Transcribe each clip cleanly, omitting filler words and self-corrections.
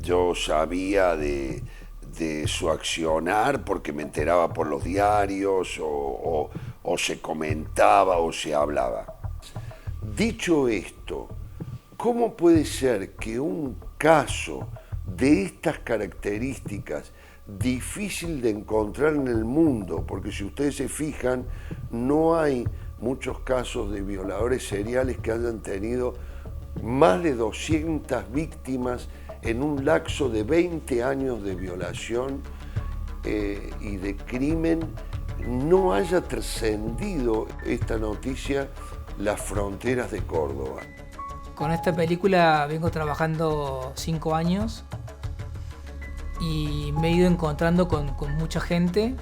Yo sabía de su accionar porque me enteraba por los diarios o se comentaba o se hablaba. Dicho esto, ¿cómo puede ser que un caso de estas características, difícil de encontrar en el mundo, porque si ustedes se fijan, no hay muchos casos de violadores seriales que hayan tenido más de 200 víctimas en un lapso de 20 años de violación y de crimen, no haya trascendido esta noticia las fronteras de Córdoba? Con esta película vengo trabajando 5 años y me he ido encontrando con mucha gente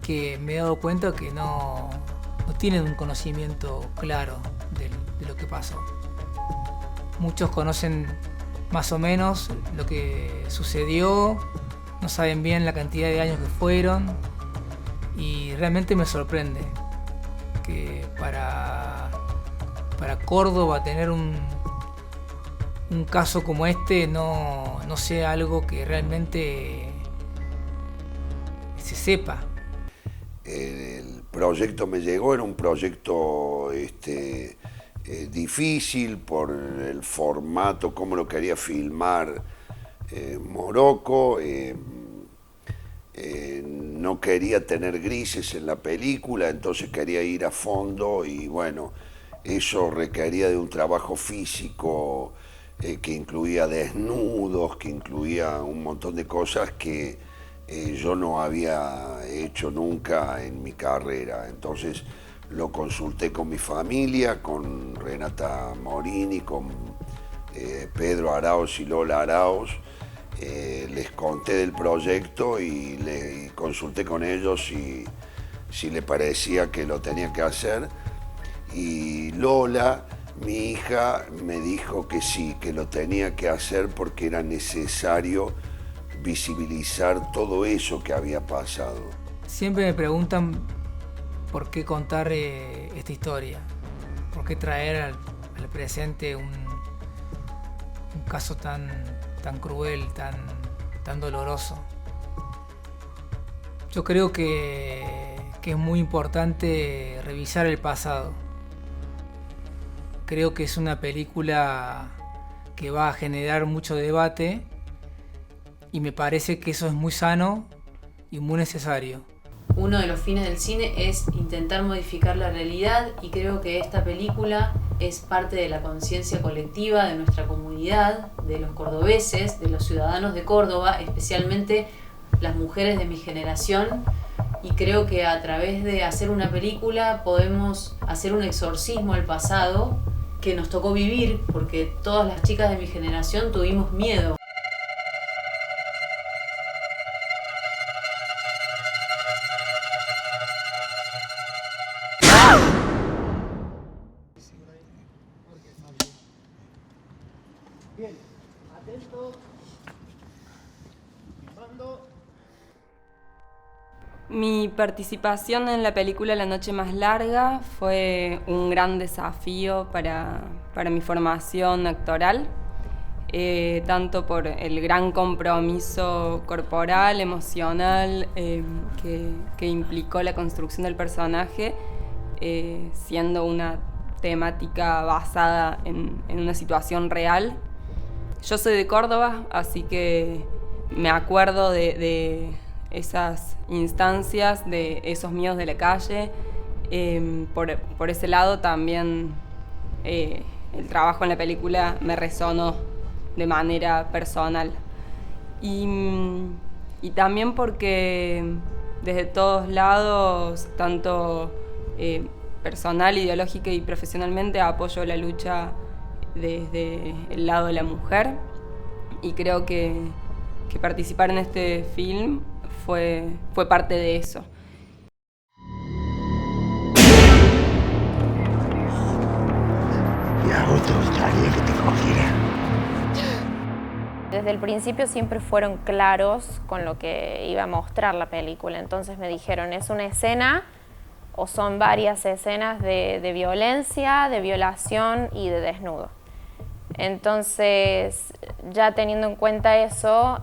que me he dado cuenta que no tienen un conocimiento claro de lo que pasó. Muchos conocen más o menos lo que sucedió, no saben bien la cantidad de años que fueron, y realmente me sorprende que para Córdoba tener un caso como este no sea algo que realmente se sepa. El proyecto me llegó, era un proyecto difícil por el formato, cómo lo quería filmar Morocco. No quería tener grises en la película, entonces quería ir a fondo y bueno, eso requería de un trabajo físico que incluía desnudos, que incluía un montón de cosas que yo no había hecho nunca en mi carrera. Entonces lo consulté con mi familia, con Renata Morini, con Pedro Arauz y Lola Arauz. Les conté del proyecto y consulté con ellos si le parecía que lo tenía que hacer. Y Lola, mi hija, me dijo que sí, que lo tenía que hacer porque era necesario visibilizar todo eso que había pasado. Siempre me preguntan por qué contar esta historia, por qué traer al presente un caso tan cruel, tan doloroso. Yo creo que es muy importante revisar el pasado. Creo que es una película que va a generar mucho debate y me parece que eso es muy sano y muy necesario. Uno de los fines del cine es intentar modificar la realidad y creo que esta película es parte de la conciencia colectiva de nuestra comunidad, de los cordobeses, de los ciudadanos de Córdoba, especialmente las mujeres de mi generación, y creo que a través de hacer una película podemos hacer un exorcismo al pasado que nos tocó vivir, porque todas las chicas de mi generación tuvimos miedo. Bien, atentos. Filmando. Mi participación en la película La Noche Más Larga fue un gran desafío para mi formación actoral, tanto por el gran compromiso corporal, emocional, que implicó la construcción del personaje, siendo una temática basada en una situación real. Yo soy de Córdoba, así que me acuerdo de esas instancias, de esos miedos de la calle. Por ese lado también el trabajo en la película me resonó de manera personal. Y también porque desde todos lados, tanto personal, ideológica y profesionalmente, apoyo la lucha desde el lado de la mujer, y creo que participar en este film fue parte de eso. Y a vos te gustaría que te cogiera. Desde el principio siempre fueron claros con lo que iba a mostrar la película, entonces me dijeron, es una escena o son varias escenas de violencia, de violación y de desnudo. Entonces, ya teniendo en cuenta eso,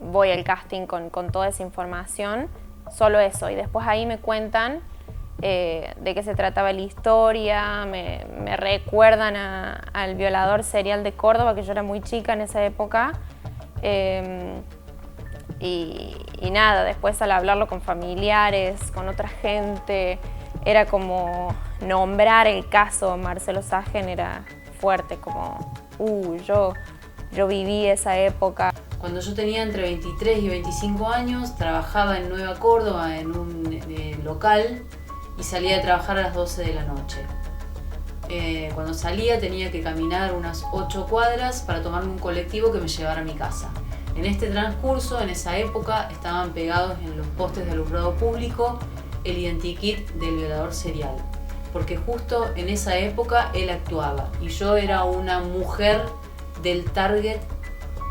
voy al casting con toda esa información, solo eso, y después ahí me cuentan de qué se trataba la historia, me recuerdan al violador serial de Córdoba, que yo era muy chica en esa época, y nada, después al hablarlo con familiares, con otra gente, era como nombrar el caso Marcelo Sagen era fuerte, como, yo viví esa época. Cuando yo tenía entre 23 y 25 años, trabajaba en Nueva Córdoba en un local y salía de trabajar a las 12 de la noche. Cuando salía tenía que caminar unas 8 cuadras para tomarme un colectivo que me llevara a mi casa. En este transcurso, en esa época, estaban pegados en los postes de alumbrado público el identikit del violador serial, porque justo en esa época él actuaba y yo era una mujer del target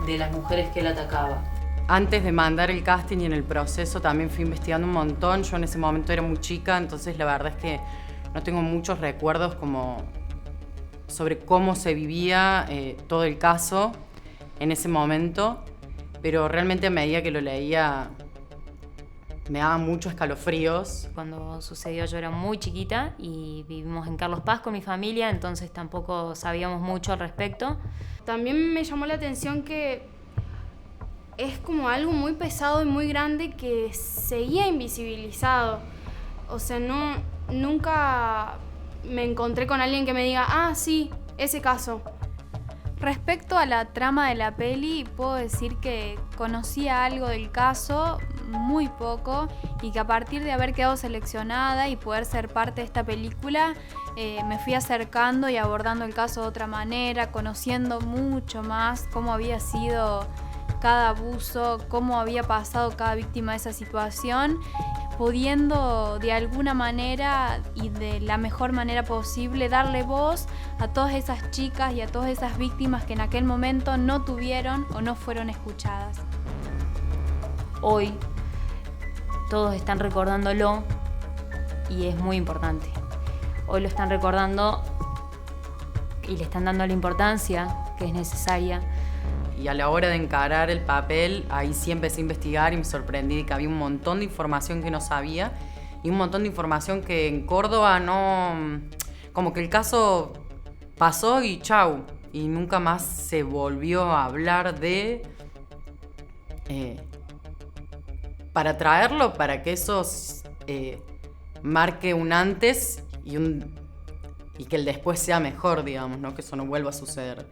de las mujeres que él atacaba. Antes de mandar el casting y en el proceso también fui investigando un montón. Yo en ese momento era muy chica, entonces la verdad es que no tengo muchos recuerdos como sobre cómo se vivía todo el caso en ese momento, pero realmente a medida que lo leía me daba muchos escalofríos. Cuando sucedió yo era muy chiquita y vivimos en Carlos Paz con mi familia, entonces tampoco sabíamos mucho al respecto. También me llamó la atención que es como algo muy pesado y muy grande que seguía invisibilizado. O sea, nunca me encontré con alguien que me diga, ah, sí, ese caso. Respecto a la trama de la peli, puedo decir que conocía algo del caso, muy poco, y que a partir de haber quedado seleccionada y poder ser parte de esta película, me fui acercando y abordando el caso de otra manera, conociendo mucho más cómo había sido cada abuso, cómo había pasado cada víctima de esa situación, pudiendo de alguna manera y de la mejor manera posible darle voz a todas esas chicas y a todas esas víctimas que en aquel momento no tuvieron o no fueron escuchadas. Hoy todos están recordándolo y es muy importante. Hoy lo están recordando y le están dando la importancia que es necesaria. Y a la hora de encarar el papel, ahí sí empecé a investigar y me sorprendí de que había un montón de información que no sabía y un montón de información que en Córdoba no... Como que el caso pasó y chau, y nunca más se volvió a hablar de... para traerlo, para que eso marque un antes y que el después sea mejor, digamos, ¿no? Que eso no vuelva a suceder.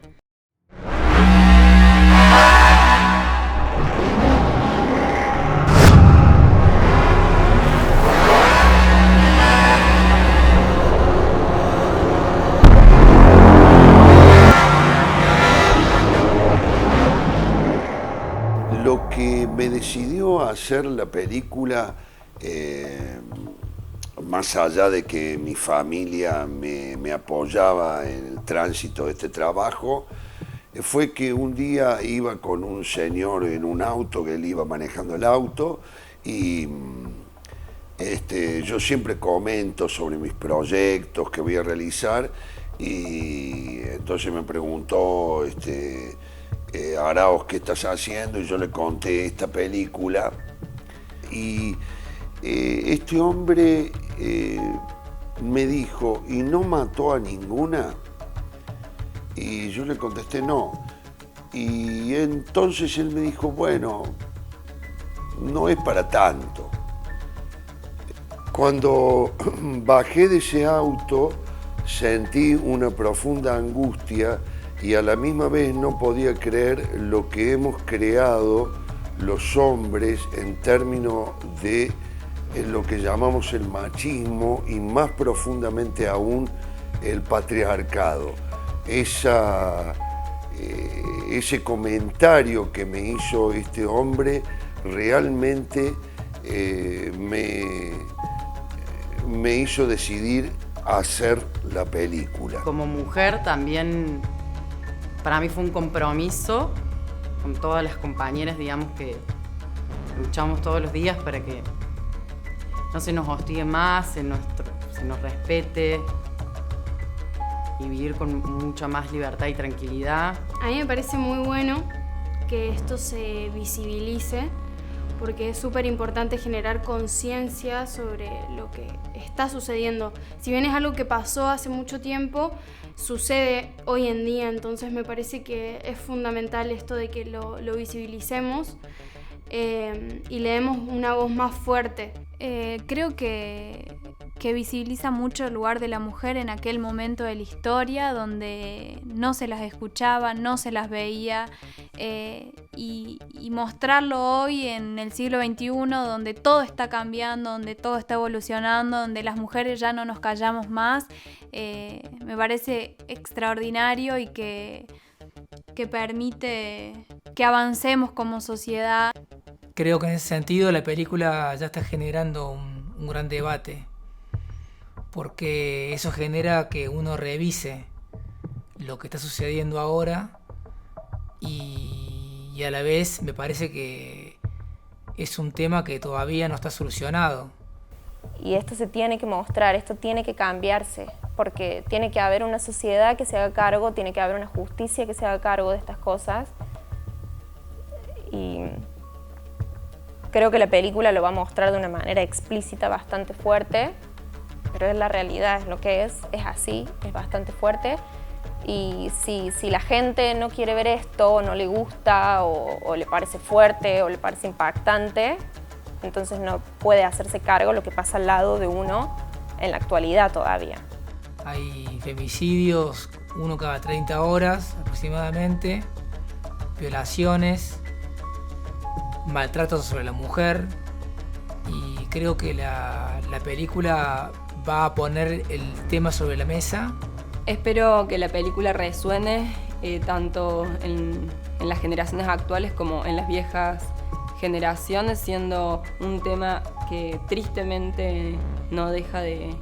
Lo que me decidió a hacer la película, más allá de que mi familia me apoyaba en el tránsito de este trabajo, fue que un día iba con un señor en un auto, que él iba manejando el auto, y yo siempre comento sobre mis proyectos que voy a realizar, y entonces me preguntó, Araoz, ¿qué estás haciendo? Y yo le conté esta película, y este hombre me dijo, ¿y no mató a ninguna? Y yo le contesté no. Y entonces él me dijo, bueno, no es para tanto. Cuando bajé de ese auto, sentí una profunda angustia y a la misma vez no podía creer lo que hemos creado los hombres en términos de lo que llamamos el machismo y más profundamente aún el patriarcado. Ese comentario que me hizo este hombre realmente me hizo decidir hacer la película. Como mujer también para mí fue un compromiso todas las compañeras, digamos, que luchamos todos los días para que no se nos hostigue más, se nos respete y vivir con mucha más libertad y tranquilidad. A mí me parece muy bueno que esto se visibilice, porque es súper importante generar conciencia sobre lo que está sucediendo. Si bien es algo que pasó hace mucho tiempo, sucede hoy en día, entonces me parece que es fundamental esto de que lo visibilicemos y le demos una voz más fuerte. Creo que visibiliza mucho el lugar de la mujer en aquel momento de la historia donde no se las escuchaba, no se las veía, y mostrarlo hoy en el siglo XXI donde todo está cambiando, donde todo está evolucionando, donde las mujeres ya no nos callamos más, me parece extraordinario y que permite que avancemos como sociedad. Creo que en ese sentido la película ya está generando un gran debate, porque eso genera que uno revise lo que está sucediendo ahora y a la vez me parece que es un tema que todavía no está solucionado. Y esto se tiene que mostrar, esto tiene que cambiarse, porque tiene que haber una sociedad que se haga cargo, tiene que haber una justicia que se haga cargo de estas cosas. Y creo que la película lo va a mostrar de una manera explícita, bastante fuerte, pero es la realidad, es lo que es así, es bastante fuerte. Y si la gente no quiere ver esto, o no le gusta, o le parece fuerte, o le parece impactante, entonces no puede hacerse cargo de lo que pasa al lado de uno en la actualidad todavía. Hay femicidios, uno cada 30 horas aproximadamente, violaciones, maltratos sobre la mujer, y creo que la película va a poner el tema sobre la mesa. Espero que la película resuene tanto en las generaciones actuales como en las viejas generaciones, siendo un tema que tristemente no deja de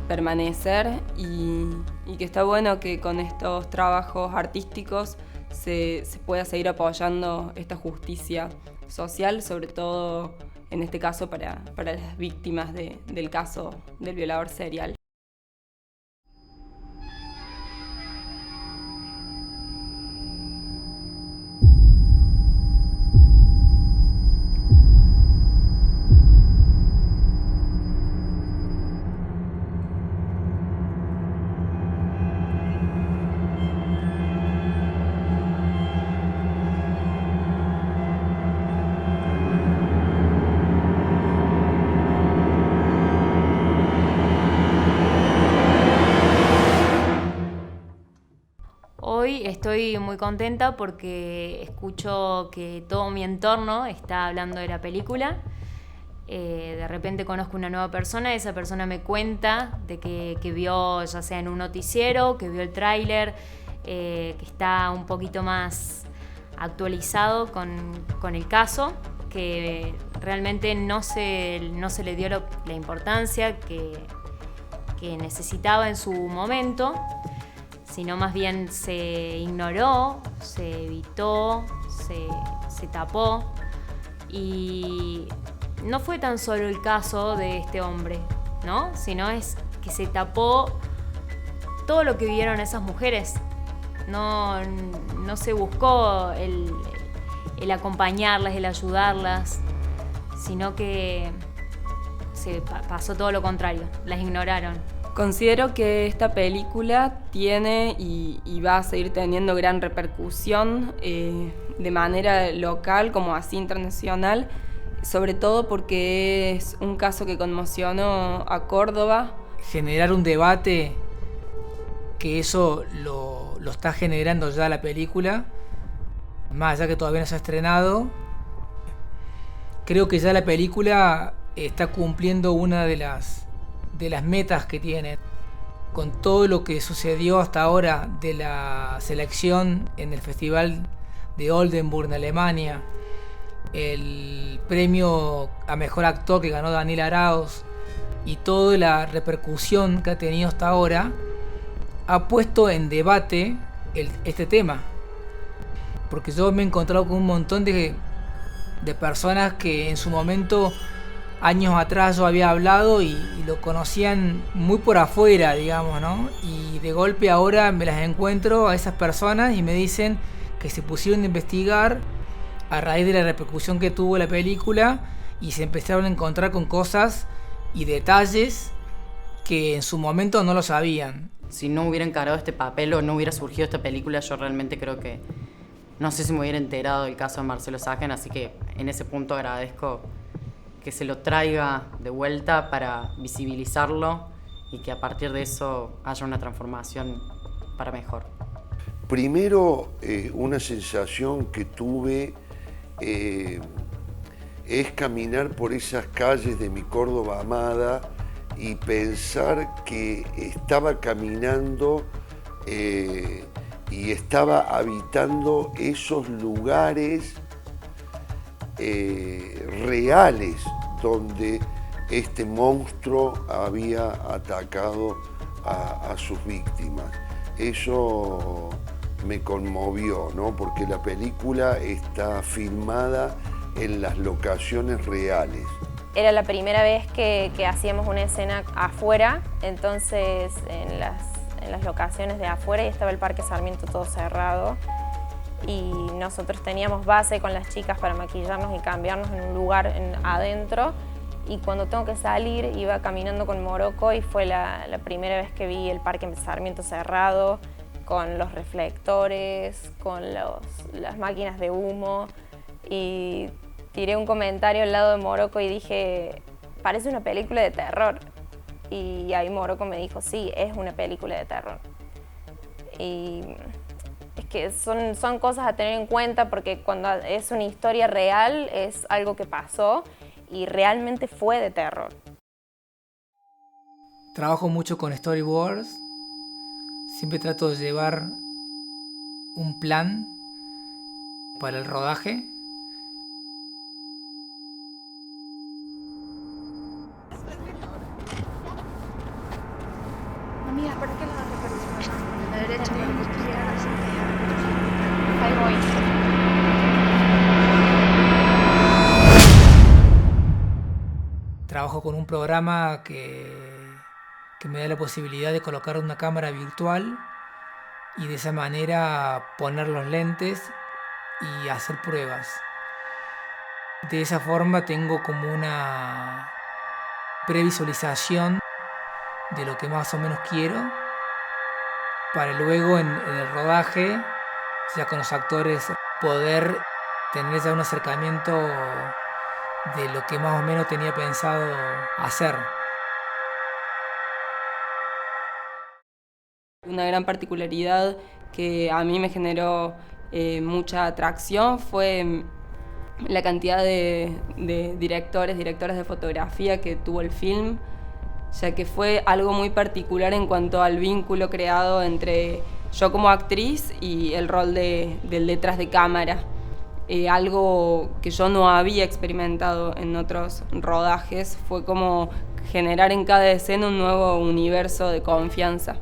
permanecer y que está bueno que con estos trabajos artísticos se pueda seguir apoyando esta justicia social, sobre todo en este caso para las víctimas del caso del violador serial. Hoy estoy muy contenta porque escucho que todo mi entorno está hablando de la película. De repente conozco una nueva persona, esa persona me cuenta de que vio, ya sea en un noticiero, que vio el tráiler, que está un poquito más actualizado con el caso, que realmente no se le dio la importancia que necesitaba en su momento, sino más bien se ignoró, se evitó, se tapó. Y no fue tan solo el caso de este hombre, ¿no? Sino es que se tapó todo lo que vivieron esas mujeres. No se buscó el acompañarlas, el ayudarlas, sino que se pasó todo lo contrario, las ignoraron. Considero que esta película tiene y va a seguir teniendo gran repercusión de manera local como así internacional, sobre todo porque es un caso que conmocionó a Córdoba. Generar un debate, que eso lo está generando ya la película, más allá que todavía no se ha estrenado. Creo que ya la película está cumpliendo una de las metas que tiene. Con todo lo que sucedió hasta ahora de la selección en el Festival de Oldenburg en Alemania, el premio a Mejor Actor que ganó Daniel Araoz y toda la repercusión que ha tenido hasta ahora, ha puesto en debate este tema. Porque yo me he encontrado con un montón de personas que en su momento, años atrás, yo había hablado y lo conocían muy por afuera, digamos, ¿no? Y de golpe ahora me las encuentro a esas personas y me dicen que se pusieron a investigar a raíz de la repercusión que tuvo la película y se empezaron a encontrar con cosas y detalles que en su momento no lo sabían. Si no hubiera encarado este papel o no hubiera surgido esta película, yo realmente creo que no sé si me hubiera enterado del caso de Marcelo Saken, así que en ese punto agradezco que se lo traiga de vuelta para visibilizarlo y que a partir de eso haya una transformación para mejor. Primero, una sensación que tuve es caminar por esas calles de mi Córdoba amada y pensar que estaba caminando y estaba habitando esos lugares reales donde este monstruo había atacado a sus víctimas. Eso me conmovió, ¿no? Porque la película está filmada en las locaciones reales. Era la primera vez que hacíamos una escena afuera, entonces en las locaciones de afuera y estaba el Parque Sarmiento todo cerrado y nosotros teníamos base con las chicas para maquillarnos y cambiarnos en un lugar adentro, y cuando tengo que salir iba caminando con Morocco y fue la primera vez que vi el Parque Sarmiento cerrado, con los reflectores, con las máquinas de humo, y tiré un comentario al lado de Morocco y dije, parece una película de terror. Y ahí Morocco me dijo, sí, es una película de terror. Y es que son cosas a tener en cuenta porque cuando es una historia real es algo que pasó y realmente fue de terror. Trabajo mucho con storyboards. Siempre trato de llevar un plan para el rodaje. Amiga, ¿para qué lado te parece? A la derecha, para la izquierda, así que... Ahí voy. Trabajo con un programa que me da la posibilidad de colocar una cámara virtual y de esa manera poner los lentes y hacer pruebas. De esa forma tengo como una previsualización de lo que más o menos quiero para luego en el rodaje, ya con los actores, poder tener ya un acercamiento de lo que más o menos tenía pensado hacer. Una gran particularidad que a mí me generó mucha atracción fue la cantidad de directoras de fotografía que tuvo el film, ya que fue algo muy particular en cuanto al vínculo creado entre yo como actriz y el rol del detrás de cámara. Algo que yo no había experimentado en otros rodajes, fue como generar en cada escena un nuevo universo de confianza.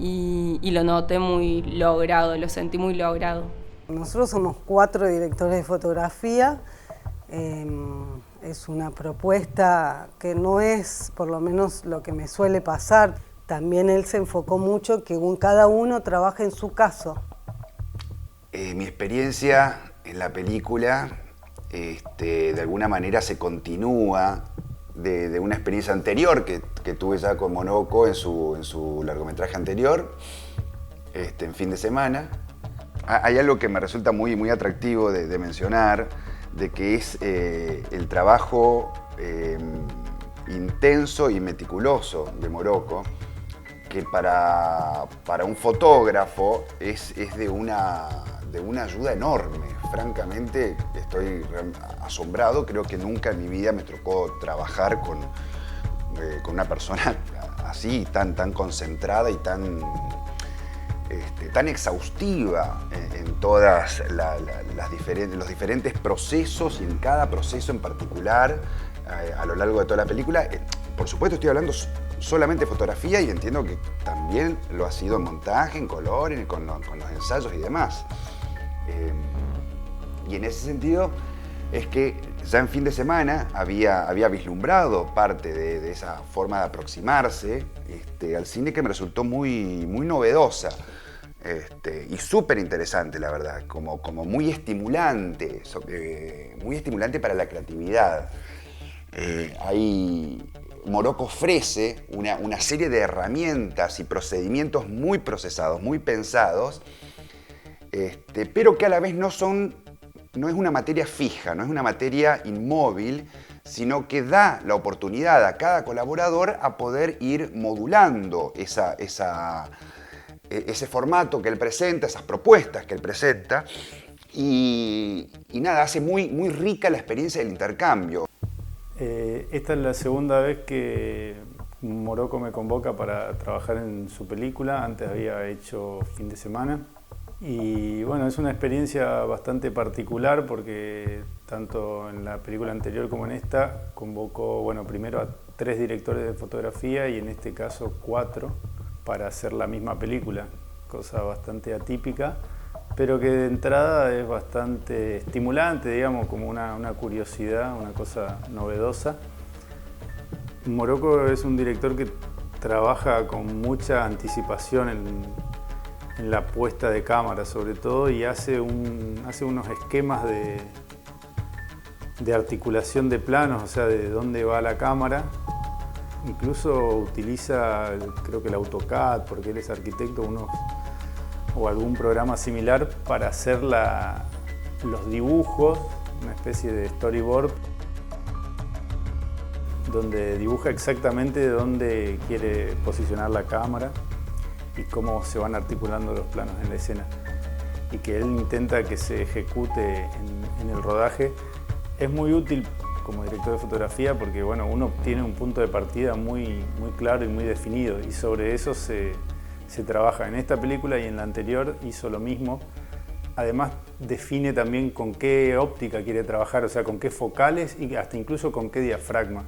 Y lo noté muy logrado, lo sentí muy logrado. Nosotros somos 4 directores de fotografía. Es una propuesta que no es, por lo menos, lo que me suele pasar. También él se enfocó mucho que cada uno trabaja en su caso. Mi experiencia en la película, de alguna manera se continúa de una experiencia anterior que tuve ya con Morocco en su largometraje anterior, en Fin de Semana. Hay algo que me resulta muy, muy atractivo de mencionar, de que es el trabajo intenso y meticuloso de Morocco, que para un fotógrafo es de una ayuda enorme. Francamente, estoy asombrado. Creo que nunca en mi vida me tocó trabajar con una persona así, tan concentrada y tan exhaustiva en todas los diferentes procesos y en cada proceso en particular a lo largo de toda la película. Por supuesto, estoy hablando solamente de fotografía y entiendo que también lo ha sido en montaje, en color, con los ensayos y demás. Y en ese sentido es que ya en Fin de Semana había vislumbrado parte de esa forma de aproximarse al cine que me resultó muy novedosa. Y súper interesante, la verdad, como muy estimulante para la creatividad. Morocco ofrece una serie de herramientas y procedimientos muy procesados, muy pensados, pero que a la vez no es una materia fija, no es una materia inmóvil, sino que da la oportunidad a cada colaborador a poder ir modulando ese formato que él presenta, esas propuestas que él presenta, y nada, hace muy rica la experiencia del intercambio. Esta es la segunda vez que Morocco me convoca para trabajar en su película. Antes había hecho Fin de Semana. Y bueno, es una experiencia bastante particular porque tanto en la película anterior como en esta convocó, bueno, primero a 3 directores de fotografía y en este caso 4 para hacer la misma película, cosa bastante atípica, pero que de entrada es bastante estimulante, digamos, como una curiosidad, una cosa novedosa. Morocco es un director que trabaja con mucha anticipación en la puesta de cámara, sobre todo, y hace unos esquemas de articulación de planos, o sea, de dónde va la cámara. Incluso utiliza, creo que el AutoCAD, porque él es arquitecto, o algún programa similar para hacer los dibujos, una especie de storyboard, donde dibuja exactamente dónde quiere posicionar la cámara y cómo se van articulando los planos en la escena. Y que él intenta que se ejecute en el rodaje. Es muy útil como director de fotografía porque bueno, uno tiene un punto de partida muy claro y muy definido, y sobre eso se trabaja. En esta película y en la anterior hizo lo mismo. Además define también con qué óptica quiere trabajar, o sea, con qué focales y hasta incluso con qué diafragma.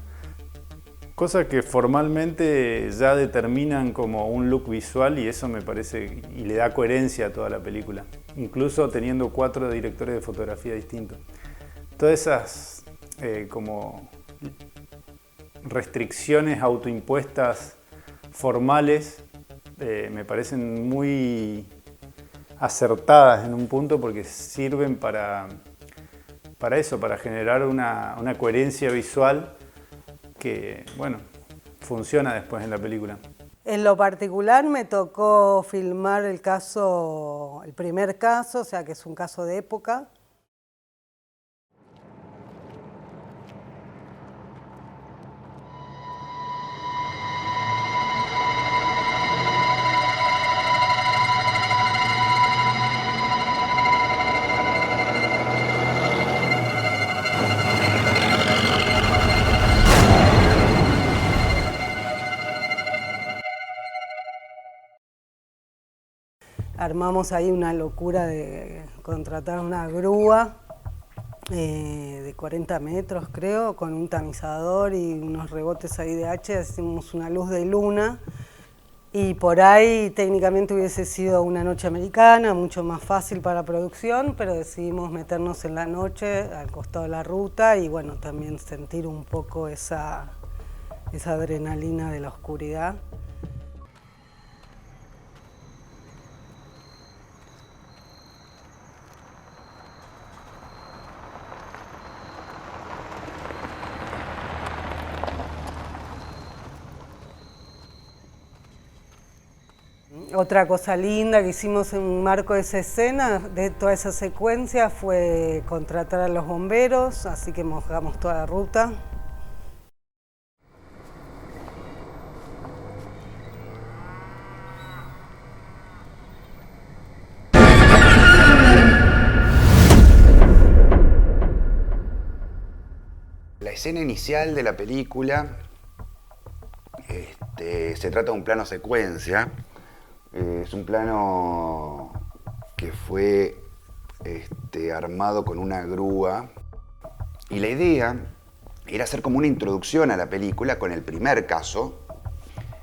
Cosas que formalmente ya determinan como un look visual, y eso me parece y le da coherencia a toda la película, incluso teniendo 4 directores de fotografía distintos. Todas esas como restricciones autoimpuestas formales me parecen muy acertadas en un punto porque sirven para eso, para generar una coherencia visual que, bueno, funciona después en la película. En lo particular me tocó filmar el primer caso, o sea que es un caso de época. Armamos ahí una locura de contratar una grúa de 40 metros, creo, con un tamizador y unos rebotes ahí de H, hacemos una luz de luna. Y por ahí técnicamente hubiese sido una noche americana, mucho más fácil para producción, pero decidimos meternos en la noche al costado de la ruta y bueno, también sentir un poco esa adrenalina de la oscuridad. Otra cosa linda que hicimos en un marco de esa escena, de toda esa secuencia, fue contratar a los bomberos, así que mojamos toda la ruta. La escena inicial de la película se trata de un plano secuencia. Es un plano que fue armado con una grúa y la idea era hacer como una introducción a la película con el primer caso.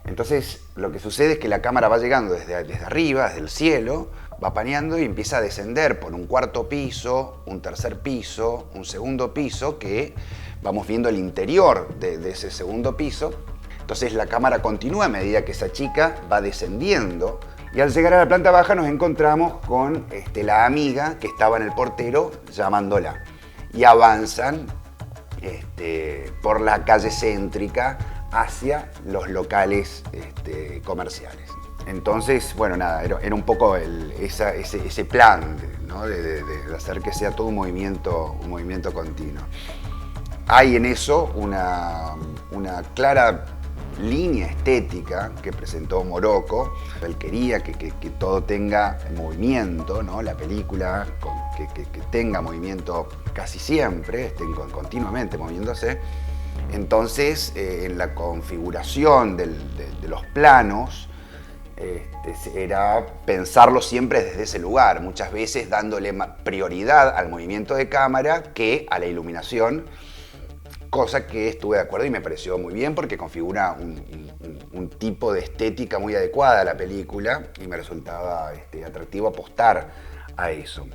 Entonces lo que sucede es que la cámara va llegando desde arriba, desde el cielo, va paneando y empieza a descender por un cuarto piso, un tercer piso, un segundo piso, que vamos viendo el interior de ese segundo piso. Entonces la cámara continúa a medida que esa chica va descendiendo. Y al llegar a la planta baja nos encontramos con la amiga que estaba en el portero llamándola. Y avanzan por la calle céntrica hacia los locales comerciales. Entonces, bueno, nada, era un poco ese plan, ¿no? de hacer que sea todo un movimiento continuo. Hay en eso una clara línea estética que presentó Morocco. Él quería que todo tenga movimiento, ¿no? La película que tenga movimiento casi siempre, estén continuamente moviéndose. Entonces, en la configuración de los planos, era pensarlo siempre desde ese lugar, muchas veces dándole prioridad al movimiento de cámara que a la iluminación, cosa que estuve de acuerdo y me pareció muy bien porque configura un tipo de estética muy adecuada a la película y me resultaba atractivo apostar a eso.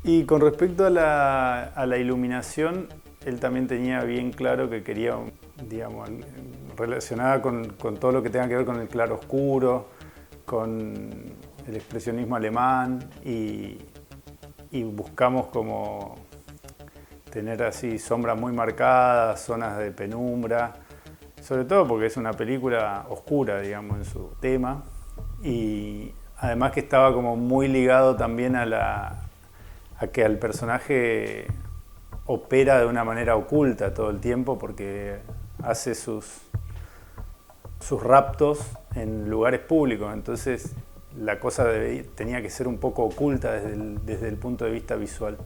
Y con respecto a la iluminación, él también tenía bien claro que quería, digamos, relacionada con todo lo que tenga que ver con el claroscuro, con el expresionismo alemán y buscamos como tener así sombras muy marcadas, zonas de penumbra, sobre todo porque es una película oscura, digamos, en su tema, y además que estaba como muy ligado también a que el personaje opera de una manera oculta todo el tiempo porque hace sus raptos en lugares públicos, entonces la cosa tenía que ser un poco oculta desde el punto de vista visual.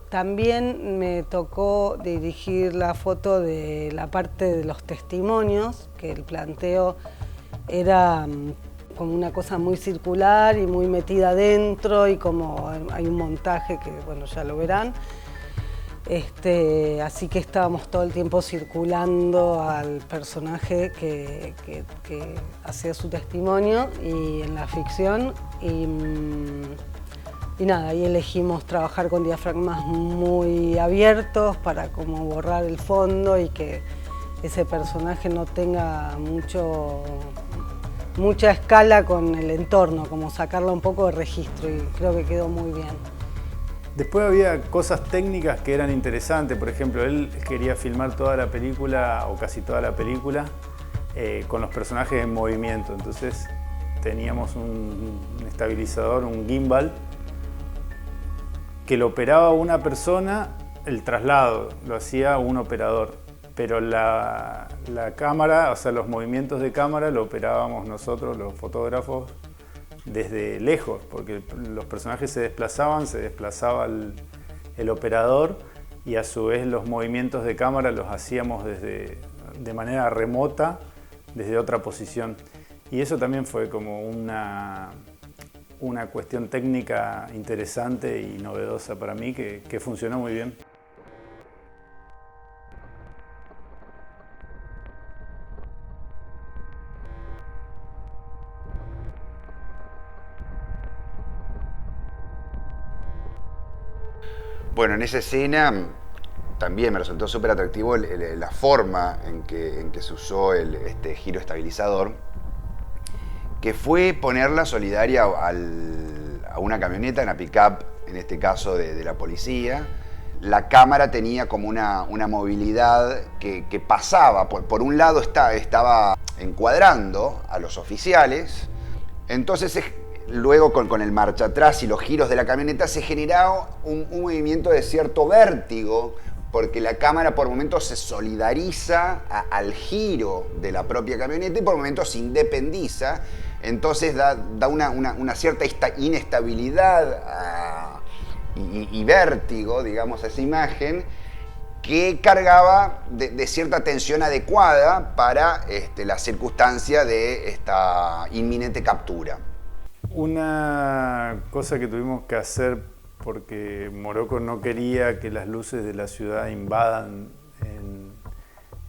También me tocó dirigir la foto de la parte de los testimonios, que el planteo era como una cosa muy circular y muy metida adentro y como hay un montaje que, bueno, ya lo verán. Así que estábamos todo el tiempo circulando al personaje que hacía su testimonio y en la ficción. Y nada, ahí elegimos trabajar con diafragmas muy abiertos para como borrar el fondo y que ese personaje no tenga mucha escala con el entorno, como sacarla un poco de registro y creo que quedó muy bien. Después había cosas técnicas que eran interesantes, por ejemplo, él quería filmar toda la película o casi toda la película con los personajes en movimiento, entonces teníamos un estabilizador, un gimbal, que lo operaba una persona, el traslado lo hacía un operador, pero la cámara, o sea, los movimientos de cámara lo operábamos nosotros, los fotógrafos, desde lejos, porque los personajes se desplazaba el operador y a su vez los movimientos de cámara los hacíamos de manera remota, desde otra posición. Y eso también fue como una cuestión técnica interesante y novedosa para mí que funcionó muy bien. Bueno, en esa escena también me resultó súper atractivo la forma en que se usó este giro estabilizador, que fue ponerla solidaria a una camioneta, una pick-up, en este caso de la policía. La cámara tenía como una movilidad que pasaba, por un lado estaba encuadrando a los oficiales, entonces luego con el marcha atrás y los giros de la camioneta se generaba un movimiento de cierto vértigo, porque la cámara por momentos se solidariza al giro de la propia camioneta y por momentos se independiza. Entonces da una cierta inestabilidad y vértigo, digamos, a esa imagen que cargaba de cierta tensión adecuada para la circunstancia de esta inminente captura. Una cosa que tuvimos que hacer porque Morocco no quería que las luces de la ciudad invadan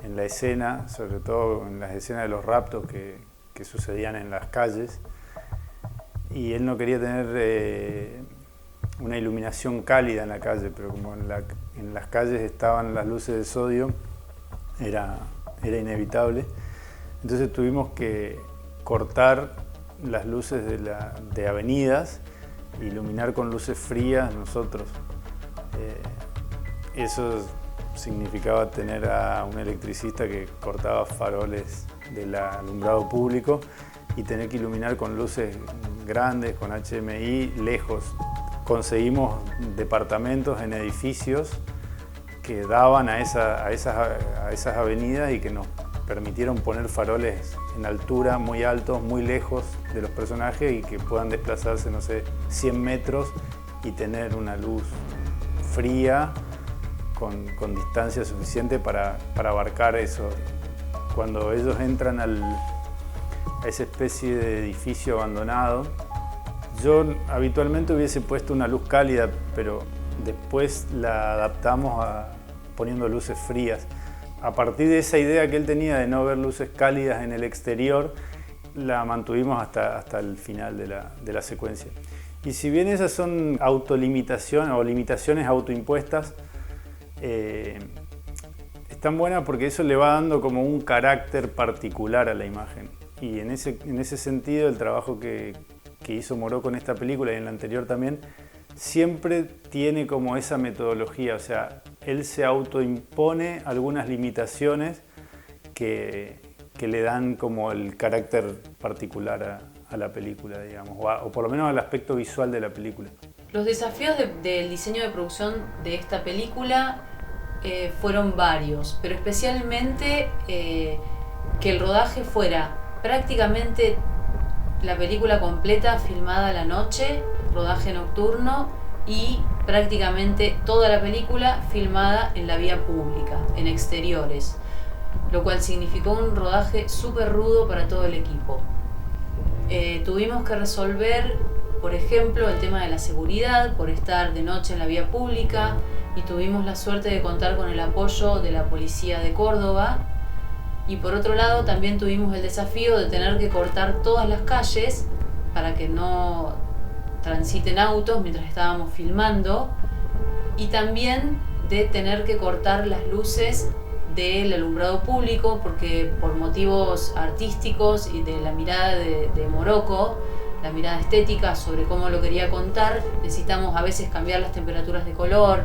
en la escena, sobre todo en las escenas de los raptos que sucedían en las calles. y él no quería tener una iluminación cálida en la calle, pero como en las calles estaban las luces de sodio, era inevitable. Entonces tuvimos que cortar las luces de avenidas, iluminar con luces frías nosotros. Eso significaba tener a un electricista que cortaba faroles del alumbrado público y tener que iluminar con luces grandes, con HMI, lejos. Conseguimos departamentos en edificios que daban a esas avenidas y que nos permitieron poner faroles en altura, muy altos, muy lejos de los personajes y que puedan desplazarse, no sé, 100 metros y tener una luz fría con distancia suficiente para abarcar eso. Cuando ellos entran a esa especie de edificio abandonado, yo habitualmente hubiese puesto una luz cálida, pero después la adaptamos poniendo luces frías. A partir de esa idea que él tenía de no ver luces cálidas en el exterior, la mantuvimos hasta el final de la secuencia. Y si bien esas son autolimitaciones o limitaciones autoimpuestas, están buenas porque eso le va dando como un carácter particular a la imagen. Y en ese sentido, el trabajo que hizo Morocco en esta película y en la anterior también, siempre tiene como esa metodología, o sea, él se autoimpone algunas limitaciones que le dan como el carácter particular a la película, digamos, o por lo menos al aspecto visual de la película. Los desafíos del diseño de producción de esta película fueron varios, pero especialmente que el rodaje fuera prácticamente la película completa filmada a la noche, rodaje nocturno, y prácticamente toda la película filmada en la vía pública, en exteriores, lo cual significó un rodaje súper rudo para todo el equipo. Tuvimos que resolver, por ejemplo, el tema de la seguridad por estar de noche en la vía pública, y tuvimos la suerte de contar con el apoyo de la policía de Córdoba. Y por otro lado también tuvimos el desafío de tener que cortar todas las calles para que no transiten autos mientras estábamos filmando, y también de tener que cortar las luces del alumbrado público porque por motivos artísticos y de la mirada de Morocco, la mirada estética sobre cómo lo quería contar, necesitamos a veces cambiar las temperaturas de color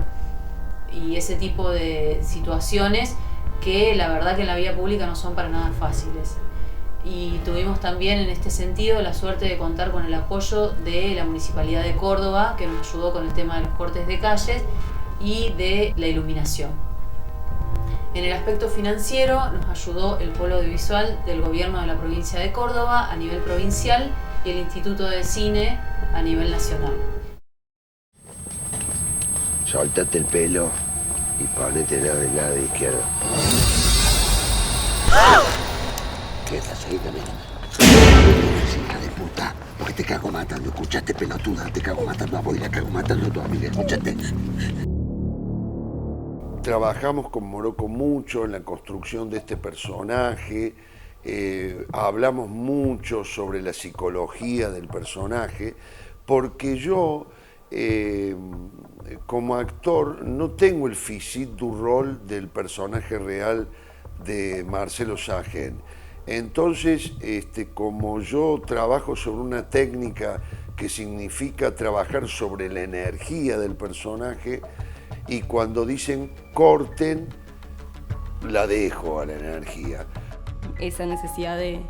y ese tipo de situaciones que la verdad que en la vía pública no son para nada fáciles. Y tuvimos también en este sentido la suerte de contar con el apoyo de la Municipalidad de Córdoba, que nos ayudó con el tema de los cortes de calles y de la iluminación. En el aspecto financiero nos ayudó el Polo Audiovisual del Gobierno de la Provincia de Córdoba a nivel provincial y el Instituto de Cine a nivel nacional. Soltate el pelo y ponete del lado izquierdo. ¿Qué estás ahí también? Hija de puta, porque te cago matando, escuchaste, pelotuda, te cago matando a vos y la cago matando a tu amiga, escuchaste. Trabajamos con Morocco mucho en la construcción de este personaje, hablamos mucho sobre la psicología del personaje, porque yo, como actor, no tengo el physique du rôle del personaje real de Marcelo Saagen. Entonces, como yo trabajo sobre una técnica que significa trabajar sobre la energía del personaje, y cuando dicen corten, la dejo a la energía. Esa necesidad de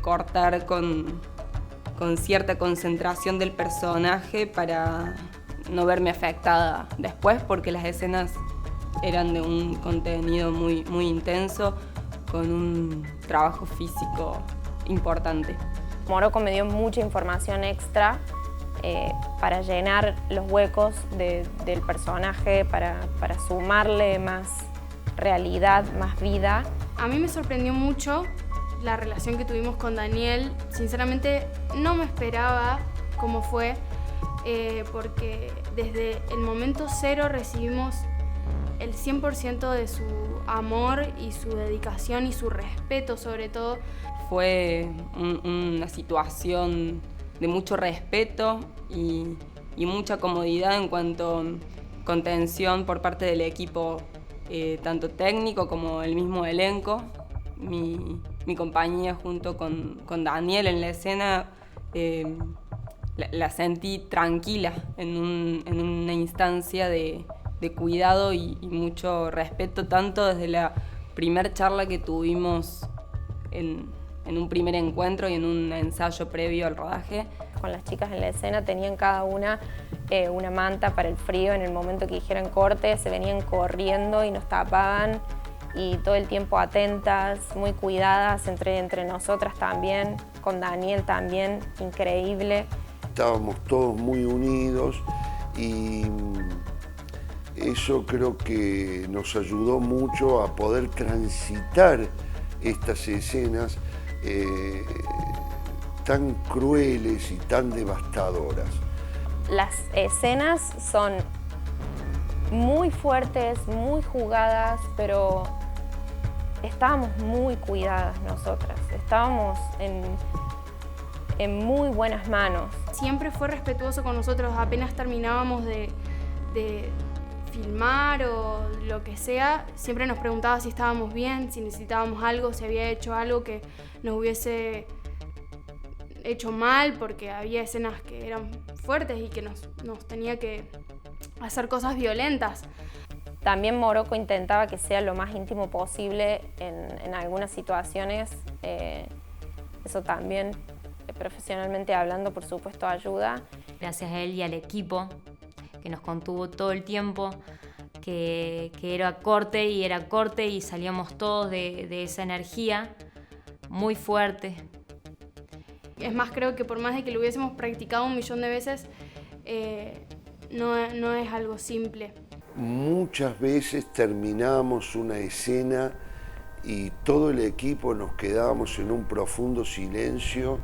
cortar con cierta concentración del personaje para no verme afectada después, porque las escenas eran de un contenido muy, muy intenso, con un trabajo físico importante. Morocco me dio mucha información extra para llenar los huecos del personaje, para sumarle más realidad, más vida. A mí me sorprendió mucho la relación que tuvimos con Daniel. Sinceramente no me esperaba cómo fue, porque desde el momento cero recibimos el 100% de su amor y su dedicación y su respeto sobre todo. Fue una situación de mucho respeto y mucha comodidad en cuanto a contención por parte del equipo, tanto técnico como el mismo elenco. Mi compañía junto con Daniel en la escena la sentí tranquila en una instancia de cuidado y mucho respeto, tanto desde la primera charla que tuvimos en un primer encuentro y en un ensayo previo al rodaje. Con las chicas en la escena tenían cada una manta para el frío. En el momento que dijeran corte se venían corriendo y nos tapaban, y todo el tiempo atentas, muy cuidadas entre nosotras también, con Daniel también, increíble. Estábamos todos muy unidos y eso creo que nos ayudó mucho a poder transitar estas escenas tan crueles y tan devastadoras. Las escenas son muy fuertes, muy jugadas, pero estábamos muy cuidadas nosotras, estábamos en muy buenas manos. Siempre fue respetuoso con nosotros, apenas terminábamos de filmar o lo que sea, siempre nos preguntaba si estábamos bien, si necesitábamos algo, si había hecho algo que nos hubiese hecho mal, porque había escenas que eran fuertes y que nos tenía que hacer cosas violentas. También Morocco intentaba que sea lo más íntimo posible en algunas situaciones. Eso también, profesionalmente hablando, por supuesto, ayuda. Gracias a él y al equipo que nos contuvo todo el tiempo, que era corte y salíamos todos de esa energía muy fuerte. Es más, creo que por más de que lo hubiésemos practicado 1.000.000 de veces, no es algo simple. Muchas veces terminábamos una escena y todo el equipo nos quedábamos en un profundo silencio,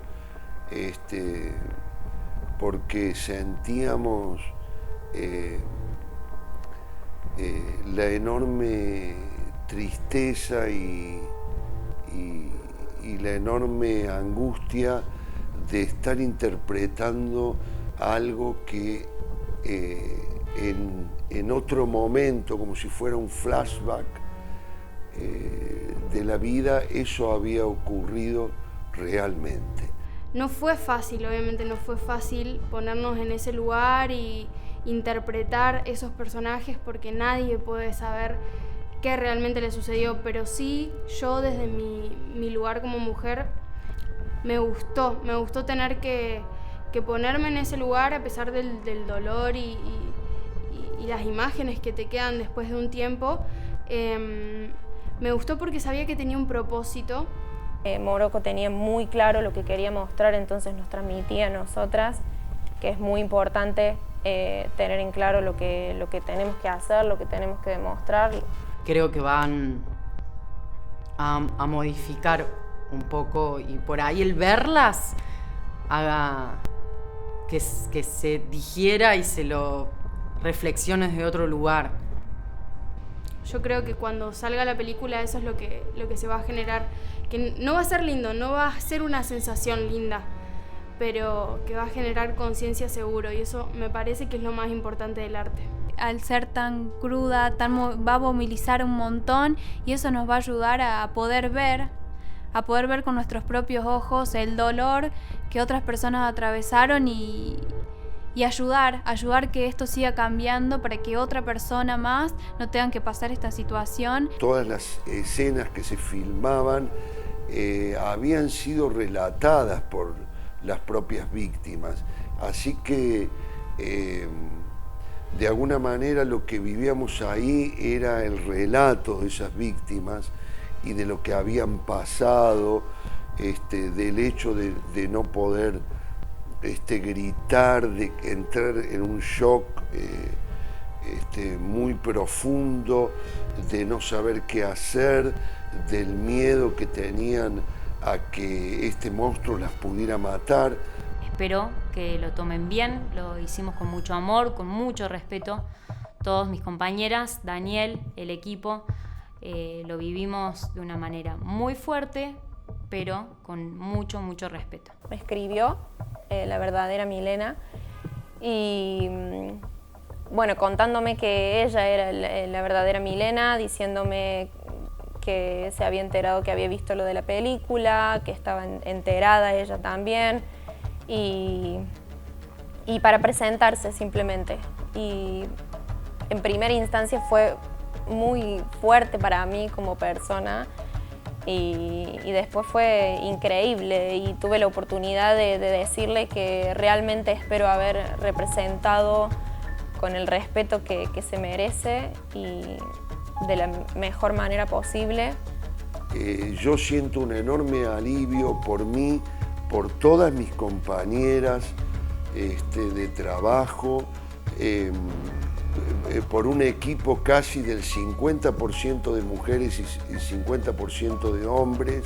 porque sentíamos la enorme tristeza y la enorme angustia de estar interpretando algo que en otro momento, como si fuera un flashback de la vida, eso había ocurrido realmente. No fue fácil, obviamente no fue fácil ponernos en ese lugar y interpretar esos personajes, porque nadie puede saber qué realmente le sucedió, pero sí, yo desde mi lugar como mujer me gustó tener que ponerme en ese lugar a pesar del dolor y las imágenes que te quedan después de un tiempo. Me gustó porque sabía que tenía un propósito. Morocco tenía muy claro lo que quería mostrar, entonces nos transmitía a nosotras, que es muy importante tener en claro lo que tenemos que hacer, lo que tenemos que demostrar. Creo que van a modificar un poco, y por ahí el verlas haga que se digiera y se lo reflexione desde otro lugar. Yo creo que cuando salga la película eso es lo que se va a generar, que no va a ser lindo, no va a ser una sensación linda, pero que va a generar conciencia seguro, y eso me parece que es lo más importante del arte. Al ser tan cruda, va a movilizar un montón, y eso nos va a ayudar a poder ver con nuestros propios ojos el dolor que otras personas atravesaron y ayudar que esto siga cambiando para que otra persona más no tengan que pasar esta situación. Todas las escenas que se filmaban habían sido relatadas por las propias víctimas, así que de alguna manera lo que vivíamos ahí era el relato de esas víctimas y de lo que habían pasado, del hecho de no poder gritar, de entrar en un shock muy profundo, de no saber qué hacer, del miedo que tenían a que este monstruo las pudiera matar. Espero que lo tomen bien, lo hicimos con mucho amor, con mucho respeto. Todos mis compañeras, Daniel, el equipo, lo vivimos de una manera muy fuerte, pero con mucho respeto. Me escribió la verdadera Milena. Y bueno, contándome que ella era la verdadera Milena, diciéndome que se había enterado que había visto lo de la película, que estaba enterada ella también, y para presentarse simplemente. Y en primera instancia fue muy fuerte para mí como persona, y después fue increíble, y tuve la oportunidad de decirle que realmente espero haber representado con el respeto que se merece y de la mejor manera posible. Yo siento un enorme alivio por mí, por todas mis compañeras de trabajo, por un equipo casi del 50% de mujeres y 50% de hombres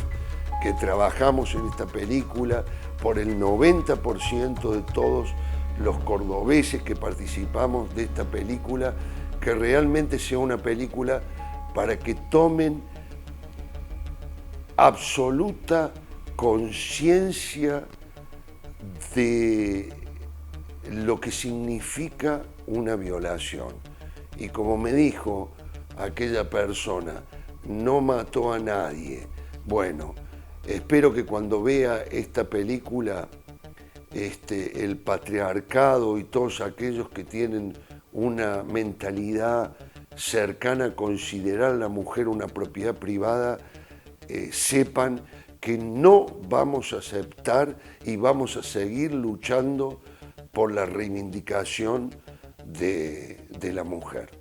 que trabajamos en esta película, por el 90% de todos los cordobeses que participamos de esta película, que realmente sea una película para que tomen absoluta conciencia de lo que significa una violación. Y como me dijo aquella persona, no mató a nadie. Bueno, espero que cuando vea esta película, el patriarcado y todos aquellos que tienen una mentalidad cercana a considerar a la mujer una propiedad privada, sepan que no vamos a aceptar y vamos a seguir luchando por la reivindicación de la mujer.